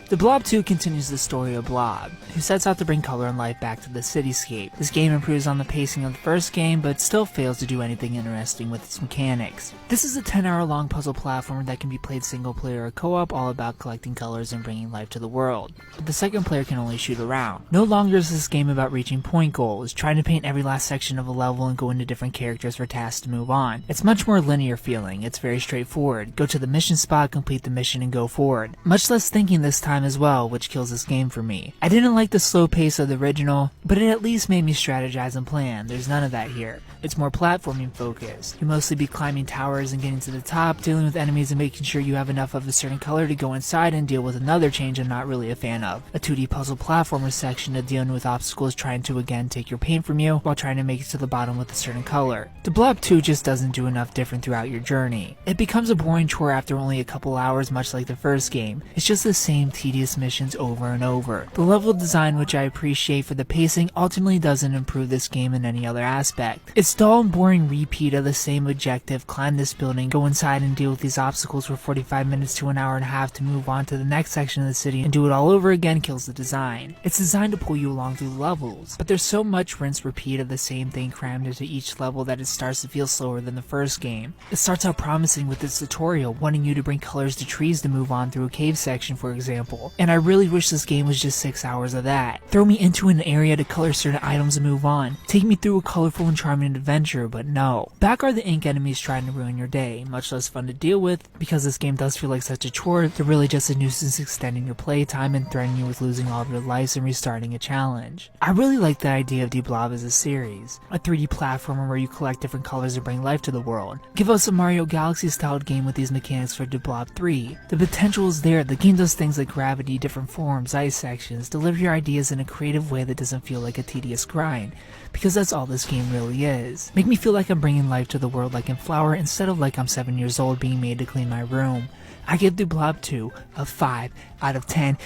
Deblob 2 continues the story of Blob, who sets out to bring color and life back to the cityscape. This game improves on the pacing of the first game, but still fails to do anything interesting with its mechanics. This is a 10-hour long puzzle platformer that can be played single player or co-op, all about collecting colors and bringing life to the world. But the second player can only shoot around. No longer is this game about reaching point goals, trying to paint every last section of a level and go into different characters for tasks to move on. It's much more linear feeling. It's very straightforward. Go to the mission spot, complete the mission, and go forward. Much less thinking this time as well, which kills this game for me. I didn't like the slow pace of the original, but it at least made me strategize and plan. There's none of that here. It's more platforming focused. You'll mostly be climbing towers and getting to the top, dealing with enemies and making sure you have enough of a certain color to go inside and deal with another change I'm not really a fan of. A 2D puzzle platformer section to dealing with obstacles trying to again take your paint from you while trying to make it to the bottom with a certain color. Deblob 2 just doesn't do enough different throughout your journey. It becomes a boring chore after only a couple hours, much like the first game. It's just the same tedious missions over and over. The level design, which I appreciate for the pacing, ultimately doesn't improve this game in any other aspect. It's dull and boring repeat of the same objective: climb this building, go inside and deal with these obstacles for 45 minutes to an hour and a half to move on to the next section of the city and do it all over again kills the design. It's designed to pull you along through the levels, but there's so much rinse repeat of the same thing crammed into each level that it starts to feel slower than the first game. It starts out promising with its tutorial, wanting you to bring colors to trees to move on through a cave section, for example, and I really wish this game was just 6 hours of that. Throw me into an area to color certain items and move on. Take me through a colorful and charming adventure, but no. Back are the ink enemies trying to ruin your day, much less fun to deal with. Because this game does feel like such a chore, they're really just a nuisance extending your playtime and threatening you with losing all of your lives and restarting a challenge. I really like the idea of Deblob as a series, a 3D platformer where you collect different colors and bring life to the world. Give us a Mario Galaxy styled game with these mechanics for Deblob 3. The potential is there. The game does things like gravity, different forms, ice sections, deliver your ideas in a creative way that doesn't feel like a tedious grind, because that's all this game really is. Make me feel like I'm bringing life to the world like in Flower instead of like I'm 7 years old being made to clean my room. I give Deblob 2 a 5 out of 10